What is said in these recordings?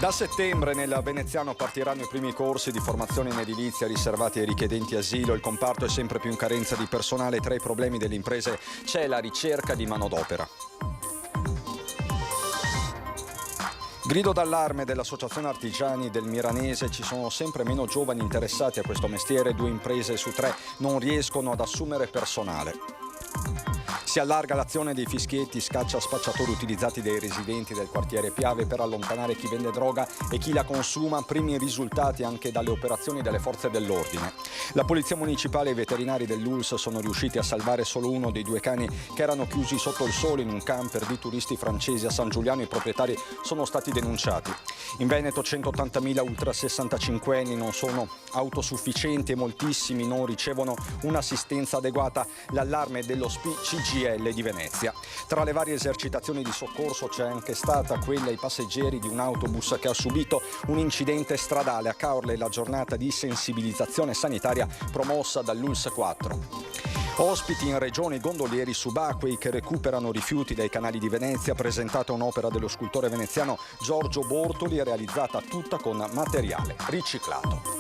Da settembre nel Veneziano partiranno i primi corsi di formazione in edilizia riservati ai richiedenti asilo. Il comparto è sempre più in carenza di personale. Tra i problemi delle imprese c'è la ricerca di manodopera. Grido d'allarme dell'Associazione Artigiani del Miranese: ci sono sempre meno giovani interessati a questo mestiere, 2 imprese su 3 non riescono ad assumere personale. Si allarga l'azione dei fischietti scaccia-spacciatori utilizzati dai residenti del quartiere Piave per allontanare chi vende droga e chi la consuma. Primi risultati anche dalle operazioni delle forze dell'ordine. La polizia municipale e i veterinari dell'ULSS sono riusciti a salvare solo uno dei 2 cani che erano chiusi sotto il sole in un camper di turisti francesi a San Giuliano. I proprietari sono stati denunciati. In Veneto 180.000 ultra 65enni non sono autosufficienti e moltissimi non ricevono un'assistenza adeguata. L'allarme dello CGIL di Venezia. Tra le varie esercitazioni di soccorso c'è anche stata quella ai passeggeri di un autobus che ha subito un incidente stradale. A Caorle la giornata di sensibilizzazione sanitaria promossa dall'ULSS 4. Ospiti in regione i gondolieri subacquei che recuperano rifiuti dai canali di Venezia. Presentata un'opera dello scultore veneziano Giorgio Bortoli, realizzata tutta con materiale riciclato.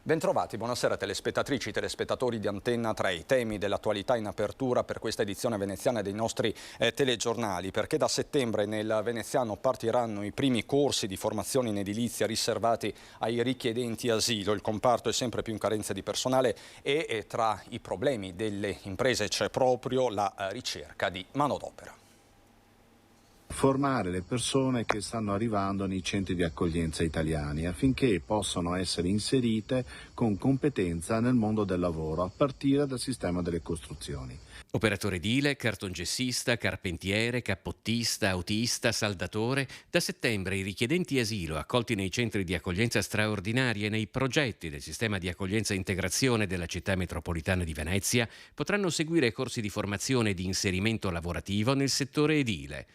Bentrovati, buonasera telespettatrici, telespettatori di Antenna 3. I temi dell'attualità in apertura per questa edizione veneziana dei nostri telegiornali, perché da settembre nel Veneziano partiranno i primi corsi di formazione in edilizia riservati ai richiedenti asilo. Il comparto è sempre più in carenza di personale e tra i problemi delle imprese c'è proprio la ricerca di manodopera. Formare le persone che stanno arrivando nei centri di accoglienza italiani affinché possano essere inserite con competenza nel mondo del lavoro a partire dal sistema delle costruzioni. Operatore edile, cartongessista, carpentiere, cappottista, autista, saldatore. Da settembre i richiedenti asilo accolti nei centri di accoglienza straordinaria e nei progetti del sistema di accoglienza e integrazione della città metropolitana di Venezia potranno seguire corsi di formazione e di inserimento lavorativo nel settore edile.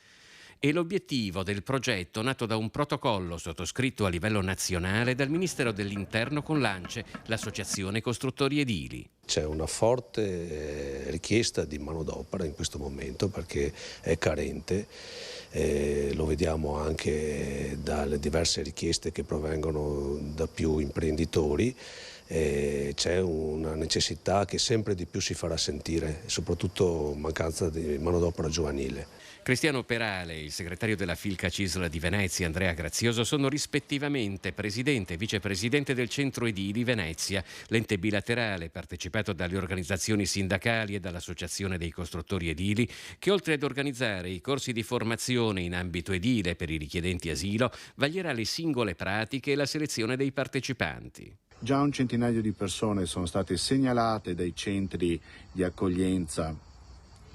E l'obiettivo del progetto, nato da un protocollo sottoscritto a livello nazionale dal Ministero dell'Interno con l'ANCE, l'Associazione Costruttori Edili. C'è una forte richiesta di manodopera in questo momento perché è carente, lo vediamo anche dalle diverse richieste che provengono da più imprenditori. C'è una necessità che sempre di più si farà sentire, soprattutto mancanza di manodopera giovanile. Cristiano Perale e il segretario della Filca CISL di Venezia, Andrea Grazioso, sono rispettivamente presidente e vicepresidente del Centro Edili Venezia, l'ente bilaterale partecipato dalle organizzazioni sindacali e dall'Associazione dei Costruttori Edili, che oltre ad organizzare i corsi di formazione in ambito edile per i richiedenti asilo, vaglierà le singole pratiche e la selezione dei partecipanti. Già un centinaio di persone sono state segnalate dai centri di accoglienza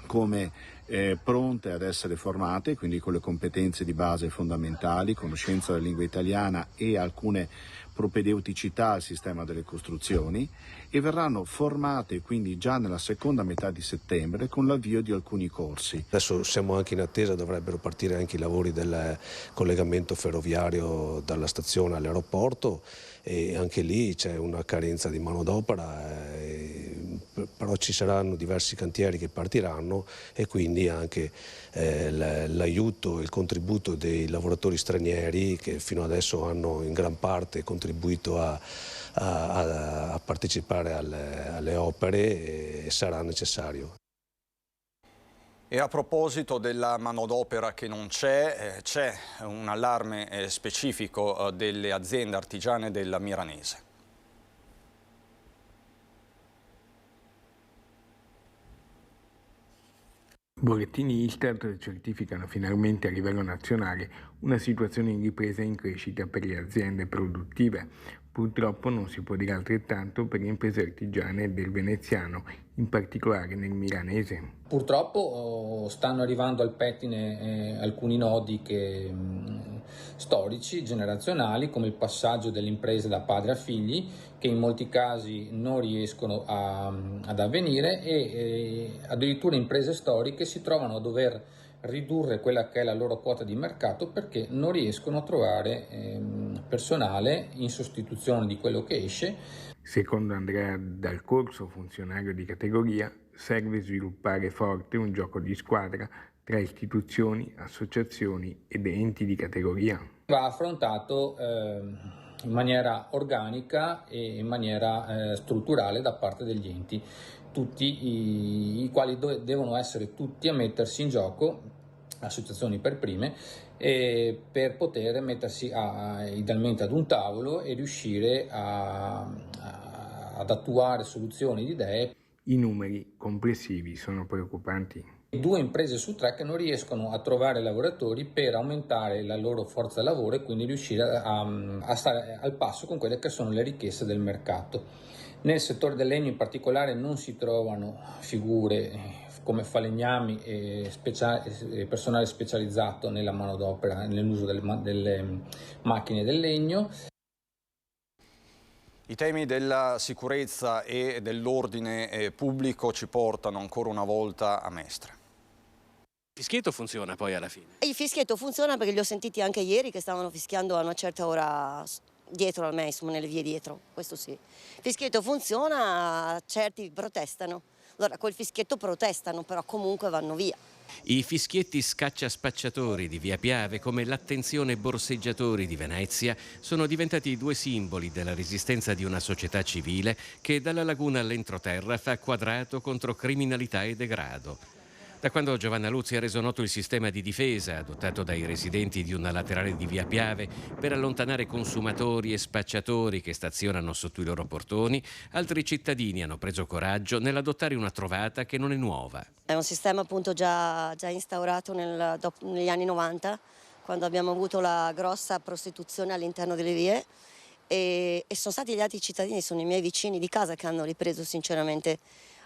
come pronte ad essere formate, quindi con le competenze di base fondamentali, conoscenza della lingua italiana e alcune propedeuticità al sistema delle costruzioni, e verranno formate quindi già nella seconda metà di settembre con l'avvio di alcuni corsi. Adesso siamo anche in attesa, dovrebbero partire anche i lavori del collegamento ferroviario dalla stazione all'aeroporto e anche lì c'è una carenza di manodopera, però ci saranno diversi cantieri che partiranno e quindi anche l'aiuto e il contributo dei lavoratori stranieri che fino adesso hanno in gran parte contribuito a partecipare alle opere sarà necessario. E a proposito della manodopera che non c'è un allarme specifico delle aziende artigiane del Miranese. Bollettini Istat certificano finalmente a livello nazionale una situazione in ripresa e in crescita per le aziende produttive. Purtroppo non si può dire altrettanto per le imprese artigiane del Veneziano, in particolare nel Milanese. Purtroppo stanno arrivando al pettine alcuni nodi storici, generazionali, come il passaggio delle imprese da padre a figli, che in molti casi non riescono ad avvenire e addirittura imprese storiche si trovano a dover ridurre quella che è la loro quota di mercato perché non riescono a trovare personale in sostituzione di quello che esce. Secondo Andrea Dal Corso, funzionario di categoria, serve sviluppare forte un gioco di squadra tra istituzioni, associazioni ed enti di categoria. Va affrontato in maniera organica e in maniera strutturale da parte degli enti, tutti i quali devono essere tutti a mettersi in gioco, associazioni per prime, per poter mettersi idealmente ad un tavolo e riuscire ad attuare soluzioni ed idee. I numeri complessivi sono preoccupanti. 2 imprese su 3 che non riescono a trovare lavoratori per aumentare la loro forza lavoro e quindi riuscire a stare al passo con quelle che sono le richieste del mercato. Nel settore del legno in particolare non si trovano figure come falegnami e personale specializzato nella manodopera, nell'uso delle macchine del legno. I temi della sicurezza e dell'ordine pubblico ci portano ancora una volta a Mestre. Il fischietto funziona poi alla fine? Il fischietto funziona perché li ho sentiti anche ieri che stavano fischiando a una certa ora dietro al me, insomma nelle vie dietro, questo sì. Il fischietto funziona, certi protestano. Allora col fischietto protestano, però comunque vanno via. I fischietti scaccia-spacciatori di Via Piave, come l'attenzione borseggiatori di Venezia, sono diventati 2 simboli della resistenza di una società civile che dalla laguna all'entroterra fa quadrato contro criminalità e degrado. Da quando Giovanna Luzzi ha reso noto il sistema di difesa adottato dai residenti di una laterale di Via Piave per allontanare consumatori e spacciatori che stazionano sotto i loro portoni, altri cittadini hanno preso coraggio nell'adottare una trovata che non è nuova. È un sistema appunto già instaurato negli anni 90, quando abbiamo avuto la grossa prostituzione all'interno delle vie e sono stati gli altri cittadini, sono i miei vicini di casa che hanno ripreso sinceramente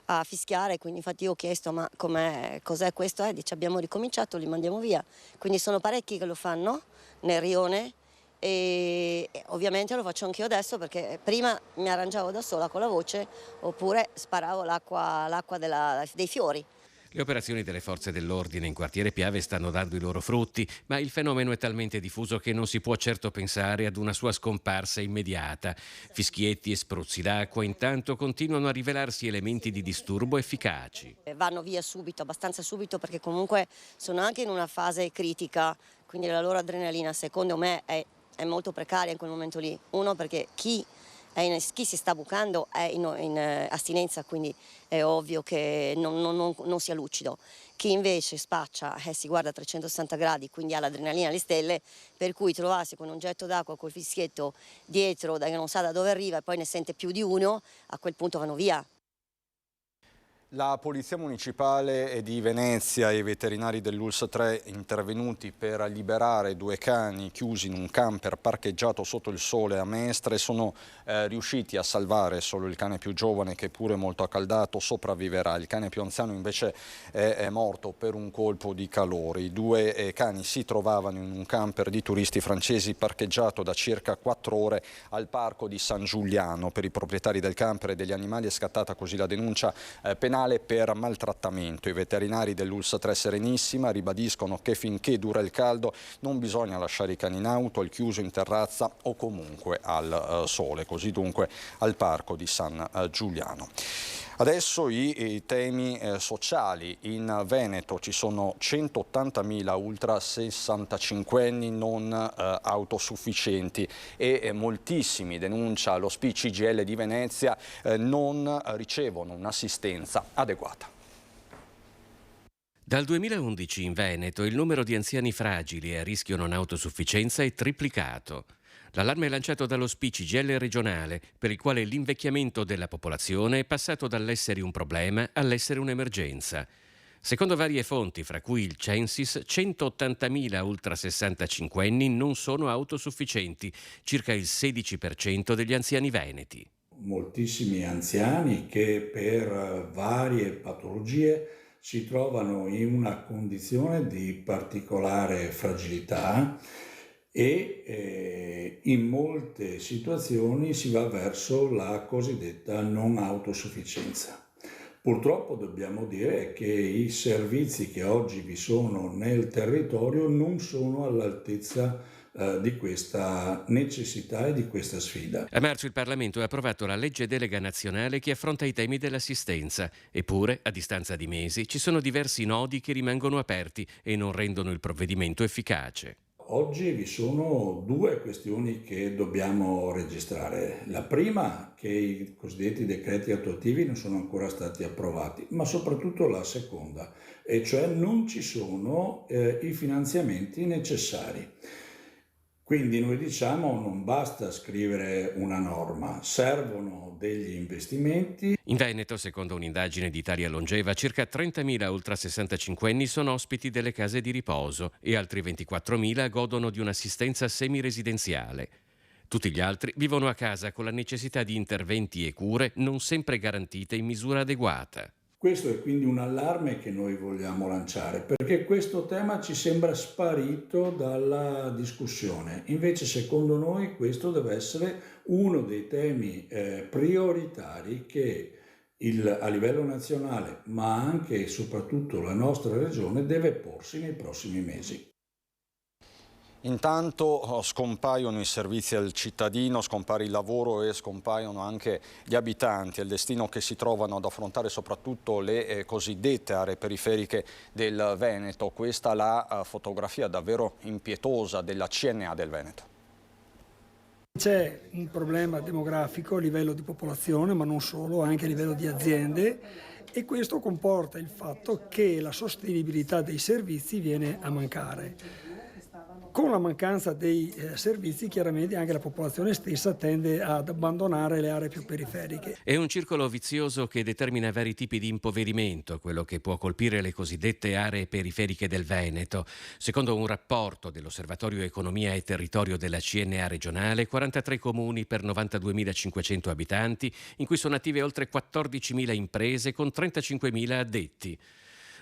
a fischiare, quindi infatti io ho chiesto ma cos'è questo? Dice abbiamo ricominciato, li mandiamo via, quindi sono parecchi che lo fanno nel rione e ovviamente lo faccio anch'io adesso perché prima mi arrangiavo da sola con la voce oppure sparavo l'acqua dei fiori. Le operazioni delle forze dell'ordine in quartiere Piave stanno dando i loro frutti, ma il fenomeno è talmente diffuso che non si può certo pensare ad una sua scomparsa immediata. Fischietti e spruzzi d'acqua intanto continuano a rivelarsi elementi di disturbo efficaci. Vanno via subito, abbastanza subito, perché comunque sono anche in una fase critica, quindi la loro adrenalina secondo me è molto precaria in quel momento lì. Uno perché chi si sta bucando è in astinenza, quindi è ovvio che non sia lucido. Chi invece spaccia si guarda a 360 gradi, quindi ha l'adrenalina alle stelle, per cui trovarsi con un getto d'acqua col fischietto dietro che non sa da dove arriva e poi ne sente più di uno, a quel punto vanno via. La Polizia Municipale di Venezia e i veterinari dell'ULSS 3 intervenuti per liberare 2 cani chiusi in un camper parcheggiato sotto il sole a Mestre sono riusciti a salvare solo il cane più giovane, che pure molto accaldato sopravviverà. Il cane più anziano invece è morto per un colpo di calore. I 2 cani si trovavano in un camper di turisti francesi parcheggiato da circa 4 ore al parco di San Giuliano. Per i proprietari del camper e degli animali è scattata così la denuncia penale per maltrattamento. I veterinari dell'ULSS 3 Serenissima ribadiscono che finché dura il caldo non bisogna lasciare i cani in auto, al chiuso, in terrazza o comunque al sole, così dunque al parco di San Giuliano. Adesso i temi sociali. In Veneto ci sono 180.000 ultra 65enni non autosufficienti e moltissimi, denuncia lo SPI CGIL di Venezia, non ricevono un'assistenza adeguata. Dal 2011 in Veneto il numero di anziani fragili e a rischio non autosufficienza è triplicato. L'allarme è lanciato dallo SPI CGIL regionale, per il quale l'invecchiamento della popolazione è passato dall'essere un problema all'essere un'emergenza. Secondo varie fonti, fra cui il Censis, 180.000 ultra 65enni non sono autosufficienti, circa il 16% degli anziani veneti. Moltissimi anziani che per varie patologie si trovano in una condizione di particolare fragilità e in molte situazioni si va verso la cosiddetta non autosufficienza. Purtroppo dobbiamo dire che i servizi che oggi vi sono nel territorio non sono all'altezza di questa necessità e di questa sfida. A marzo il Parlamento ha approvato la legge delega nazionale che affronta i temi dell'assistenza. Eppure, a distanza di mesi, ci sono diversi nodi che rimangono aperti e non rendono il provvedimento efficace. Oggi vi sono due questioni che dobbiamo registrare. La prima, che i cosiddetti decreti attuativi non sono ancora stati approvati, ma soprattutto la seconda, e cioè non ci sono i finanziamenti necessari. Quindi noi diciamo non basta scrivere una norma, servono degli investimenti. In Veneto, secondo un'indagine di Italia Longeva, circa 30.000 ultra 65enni sono ospiti delle case di riposo e altri 24.000 godono di un'assistenza semiresidenziale. Tutti gli altri vivono a casa con la necessità di interventi e cure non sempre garantite in misura adeguata. Questo è quindi un allarme che noi vogliamo lanciare, perché questo tema ci sembra sparito dalla discussione. Invece, secondo noi, questo deve essere uno dei temi prioritari che a livello nazionale, ma anche e soprattutto la nostra regione, deve porsi nei prossimi mesi. Intanto scompaiono i servizi al cittadino, scompare il lavoro e scompaiono anche gli abitanti, è il destino che si trovano ad affrontare soprattutto le cosiddette aree periferiche del Veneto. Questa è la fotografia davvero impietosa della CNA del Veneto. C'è un problema demografico a livello di popolazione, ma non solo, anche a livello di aziende, e questo comporta il fatto che la sostenibilità dei servizi viene a mancare. Con la mancanza dei servizi, chiaramente anche la popolazione stessa tende ad abbandonare le aree più periferiche. È un circolo vizioso che determina vari tipi di impoverimento, quello che può colpire le cosiddette aree periferiche del Veneto. Secondo un rapporto dell'Osservatorio Economia e Territorio della CNA regionale, 43 comuni per 92.500 abitanti, in cui sono attive oltre 14.000 imprese con 35.000 addetti.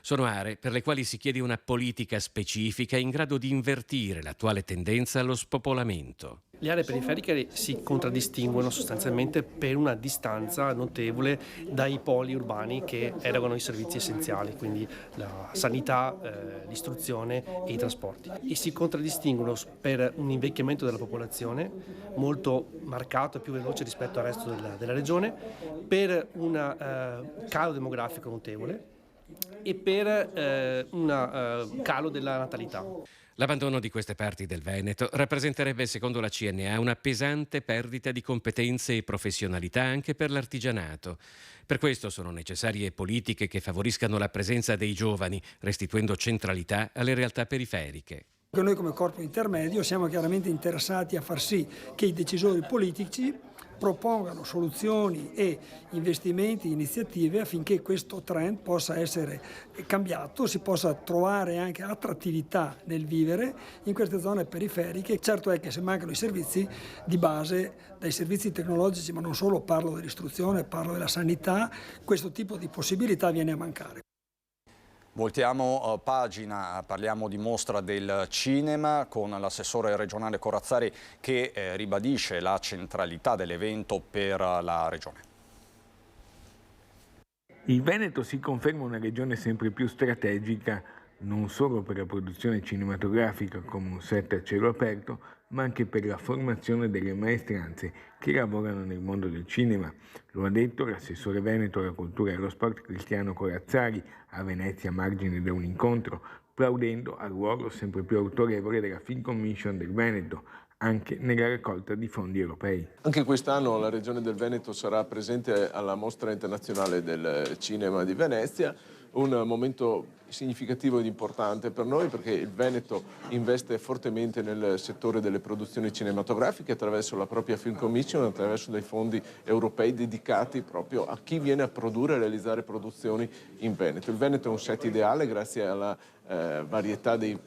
Sono aree per le quali si chiede una politica specifica in grado di invertire l'attuale tendenza allo spopolamento. Le aree periferiche si contraddistinguono sostanzialmente per una distanza notevole dai poli urbani che erogano i servizi essenziali, quindi la sanità, l'istruzione e i trasporti. E si contraddistinguono per un invecchiamento della popolazione molto marcato e più veloce rispetto al resto della regione, per un calo demografico notevole e per un calo della natalità. L'abbandono di queste parti del Veneto rappresenterebbe, secondo la CNA, una pesante perdita di competenze e professionalità anche per l'artigianato. Per questo sono necessarie politiche che favoriscano la presenza dei giovani, restituendo centralità alle realtà periferiche. Noi come corpo intermedio siamo chiaramente interessati a far sì che i decisori politici propongano soluzioni e investimenti, iniziative affinché questo trend possa essere cambiato, si possa trovare anche attrattività nel vivere in queste zone periferiche. Certo è che se mancano i servizi di base, dai servizi tecnologici, ma non solo, parlo dell'istruzione, parlo della sanità, questo tipo di possibilità viene a mancare. Voltiamo pagina, parliamo di mostra del cinema con l'assessore regionale Corazzari che ribadisce la centralità dell'evento per la regione. Il Veneto si conferma una regione sempre più strategica non solo per la produzione cinematografica come un set a cielo aperto, ma anche per la formazione delle maestranze che lavorano nel mondo del cinema. Lo ha detto l'assessore veneto alla cultura e allo sport Cristiano Corazzari a Venezia a margine da un incontro, plaudendo al ruolo sempre più autorevole della Film Commission del Veneto, anche nella raccolta di fondi europei. Anche quest'anno la Regione del Veneto sarà presente alla Mostra Internazionale del Cinema di Venezia, un momento significativo ed importante per noi perché il Veneto investe fortemente nel settore delle produzioni cinematografiche attraverso la propria Film Commission, attraverso dei fondi europei dedicati proprio a chi viene a produrre e realizzare produzioni in Veneto. Il Veneto è un set ideale grazie alla varietà dei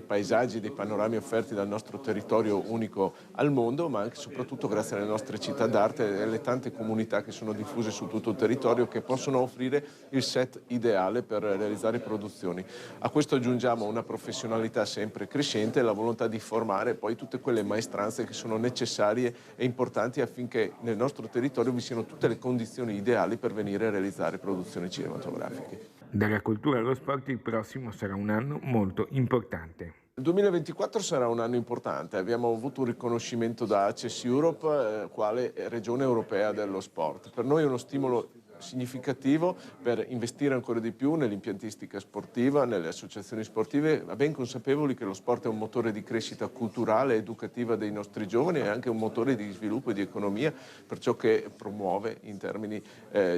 paesaggi, dei panorami offerti dal nostro territorio unico al mondo, ma anche e soprattutto grazie alle nostre città d'arte e alle tante comunità che sono diffuse su tutto il territorio che possono offrire il set ideale per realizzare produzioni. A questo aggiungiamo una professionalità sempre crescente e la volontà di formare poi tutte quelle maestranze che sono necessarie e importanti affinché nel nostro territorio vi siano tutte le condizioni ideali per venire a realizzare produzioni cinematografiche. Dalla cultura allo sport il prossimo sarà un anno molto importante. Il 2024 sarà un anno importante, abbiamo avuto un riconoscimento da Access Europe quale regione europea dello sport. Per noi è uno stimolo significativo per investire ancora di più nell'impiantistica sportiva, nelle associazioni sportive, ma ben consapevoli che lo sport è un motore di crescita culturale e educativa dei nostri giovani e anche un motore di sviluppo e di economia per ciò che promuove in termini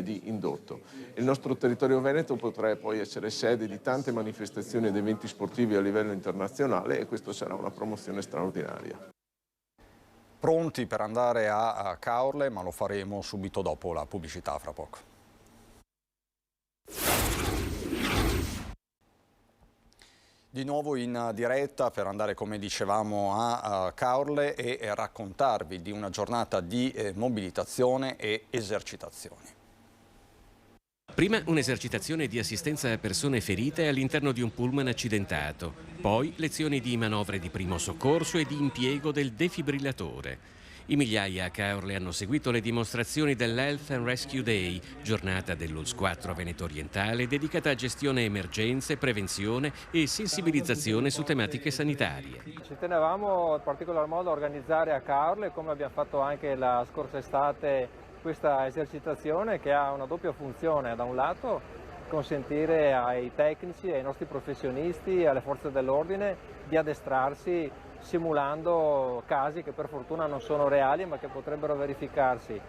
di indotto. Il nostro territorio veneto potrà poi essere sede di tante manifestazioni ed eventi sportivi a livello internazionale e questo sarà una promozione straordinaria. Pronti per andare a Caorle, ma lo faremo subito dopo la pubblicità, fra poco. Di nuovo in diretta per andare, come dicevamo, a Caorle e raccontarvi di una giornata di mobilitazione e esercitazioni. Prima un'esercitazione di assistenza a persone ferite all'interno di un pullman accidentato, poi lezioni di manovre di primo soccorso e di impiego del defibrillatore. I migliaia a Caorle hanno seguito le dimostrazioni dell'Health and Rescue Day, giornata dell'ULSS 4 Veneto Orientale dedicata a gestione emergenze, prevenzione e sensibilizzazione su tematiche sanitarie. Ci tenevamo in particolar modo a organizzare a Caorle, come abbiamo fatto anche la scorsa estate, questa esercitazione che ha una doppia funzione: da un lato consentire ai tecnici, ai nostri professionisti, alle forze dell'ordine di addestrarsi simulando casi che per fortuna non sono reali ma che potrebbero verificarsi,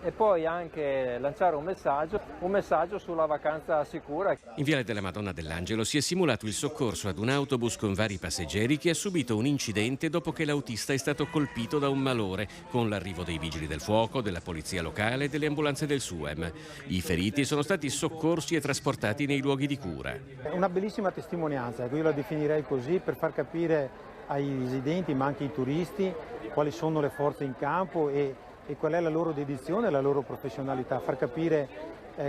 e poi anche lanciare un messaggio sulla vacanza sicura. In Viale della Madonna dell'Angelo si è simulato il soccorso ad un autobus con vari passeggeri che ha subito un incidente dopo che l'autista è stato colpito da un malore, con l'arrivo dei vigili del fuoco, della polizia locale e delle ambulanze del SUEM. I feriti sono stati soccorsi e trasportati nei luoghi di cura. È una bellissima testimonianza, io la definirei così, per far capire ai residenti ma anche ai turisti quali sono le forze in campo e qual è la loro dedizione e la loro professionalità, far capire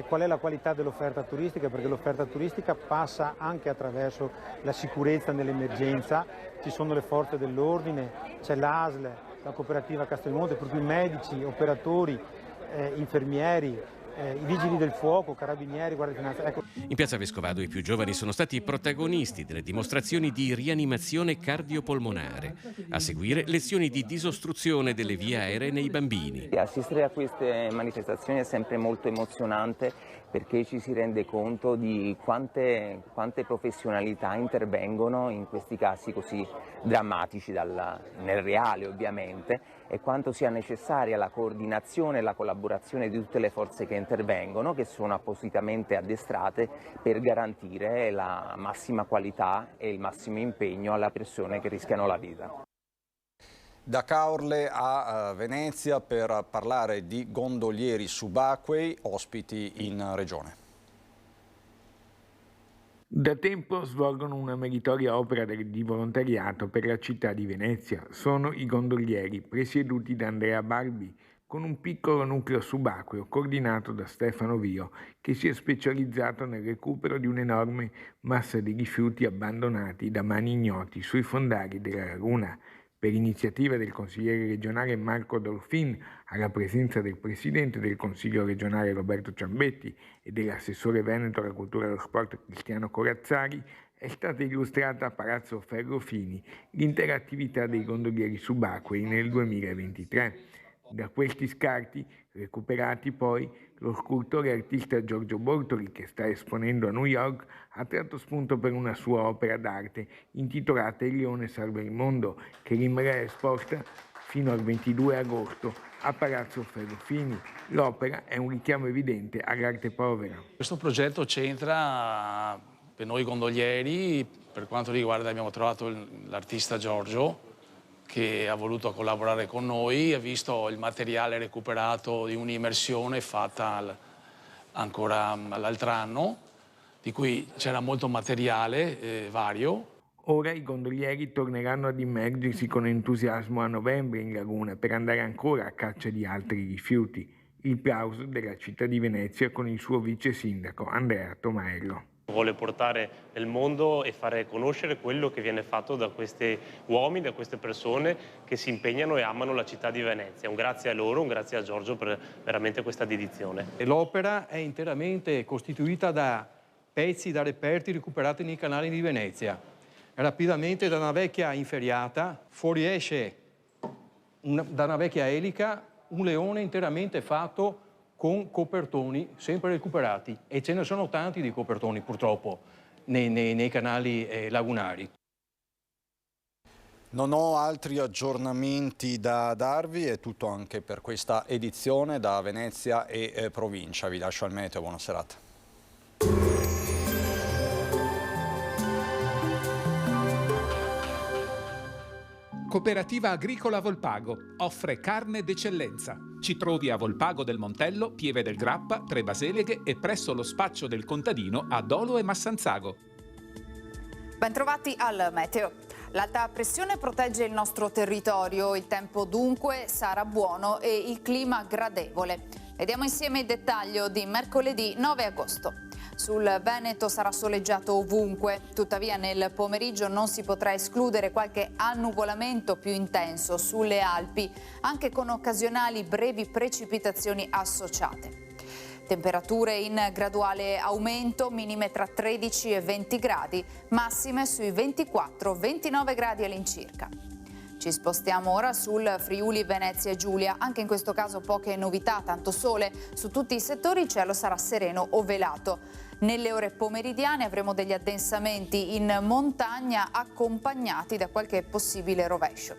qual è la qualità dell'offerta turistica, perché l'offerta turistica passa anche attraverso la sicurezza nell'emergenza. Ci sono le forze dell'ordine, c'è l'ASL, la cooperativa Castelmonte, per cui medici, operatori, infermieri, i vigili del fuoco, carabinieri, guardia di finanza. Ecco. In piazza Vescovado i più giovani sono stati protagonisti delle dimostrazioni di rianimazione cardiopolmonare. A seguire lezioni di disostruzione delle vie aeree nei bambini. Assistere a queste manifestazioni è sempre molto emozionante perché ci si rende conto di quante professionalità intervengono in questi casi così drammatici nel reale ovviamente, e quanto sia necessaria la coordinazione e la collaborazione di tutte le forze che intervengono, che sono appositamente addestrate per garantire la massima qualità e il massimo impegno alle persone che rischiano la vita. Da Caorle a Venezia per parlare di gondolieri subacquei ospiti in regione. Da tempo svolgono una meritoria opera di volontariato per la città di Venezia. Sono i gondolieri presieduti da Andrea Barbi, con un piccolo nucleo subacqueo coordinato da Stefano Vio, che si è specializzato nel recupero di un'enorme massa di rifiuti abbandonati da mani ignoti sui fondali della laguna. Per iniziativa del consigliere regionale Marco Dolfin, alla presenza del presidente del Consiglio regionale Roberto Ciambetti e dell'assessore veneto alla cultura e allo sport Cristiano Corazzari, è stata illustrata a Palazzo Ferrofini l'intera attività dei gondolieri subacquei nel 2023. Da questi scarti, recuperati poi, lo scultore e artista Giorgio Bortoli, che sta esponendo a New York, ha tratto spunto per una sua opera d'arte intitolata Il leone salva il mondo, che rimarrà esposta fino al 22 agosto a Palazzo Ferrofini. L'opera è un richiamo evidente all'arte povera. Questo progetto c'entra per noi gondolieri, per quanto riguarda, abbiamo trovato l'artista Giorgio, che ha voluto collaborare con noi, ha visto il materiale recuperato di un'immersione fatta ancora l'altro anno, di cui c'era molto materiale vario. Ora i gondolieri torneranno ad immergersi con entusiasmo a novembre in laguna per andare ancora a caccia di altri rifiuti. Il plauso della città di Venezia con il suo vice sindaco Andrea Tomaello. Vuole portare nel mondo e fare conoscere quello che viene fatto da questi uomini, da queste persone che si impegnano e amano la città di Venezia. Un grazie a loro, un grazie a Giorgio per veramente questa dedizione. L'opera è interamente costituita da pezzi, da reperti recuperati nei canali di Venezia. rapidamente da una vecchia inferriata fuoriesce da una vecchia elica un leone interamente fatto con copertoni sempre recuperati, e ce ne sono tanti di copertoni purtroppo nei canali lagunari. Non ho altri aggiornamenti da darvi, è tutto anche per questa edizione da Venezia e provincia. Vi lascio al meteo, buona serata. Cooperativa Agricola Volpago offre carne d'eccellenza. Ci trovi a Volpago del Montello, Pieve del Grappa, Tre Baseleghe e presso lo spaccio del contadino a Dolo e Massanzago. Bentrovati al meteo. L'alta pressione protegge il nostro territorio, il tempo dunque sarà buono e il clima gradevole. Vediamo insieme il dettaglio di mercoledì 9 agosto. Sul Veneto sarà soleggiato ovunque, tuttavia nel pomeriggio non si potrà escludere qualche annuvolamento più intenso sulle Alpi, anche con occasionali brevi precipitazioni associate. Temperature in graduale aumento, minime tra 13 e 20 gradi, massime sui 24-29 gradi all'incirca. Ci spostiamo ora sul Friuli Venezia Giulia, anche in questo caso poche novità, tanto sole, su tutti i settori il cielo sarà sereno o velato. Nelle ore pomeridiane avremo degli addensamenti in montagna accompagnati da qualche possibile rovescio.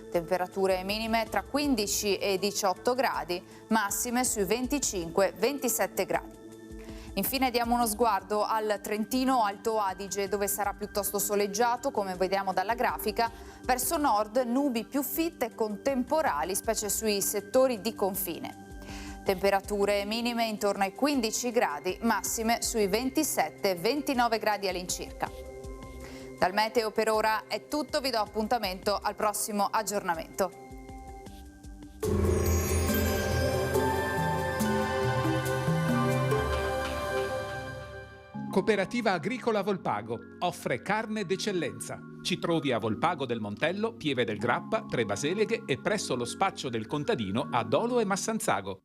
Temperature minime tra 15 e 18 gradi, massime sui 25-27 gradi. Infine diamo uno sguardo al Trentino Alto Adige, dove sarà piuttosto soleggiato, come vediamo dalla grafica. Verso nord nubi più fitte con temporali, specie sui settori di confine. Temperature minime intorno ai 15 gradi, massime sui 27-29 gradi all'incirca. Dal meteo per ora è tutto, vi do appuntamento al prossimo aggiornamento. Cooperativa Agricola Volpago offre carne d'eccellenza. Ci trovi a Volpago del Montello, Pieve del Grappa, Tre Baseleghe e presso lo spaccio del contadino a Dolo e Massanzago.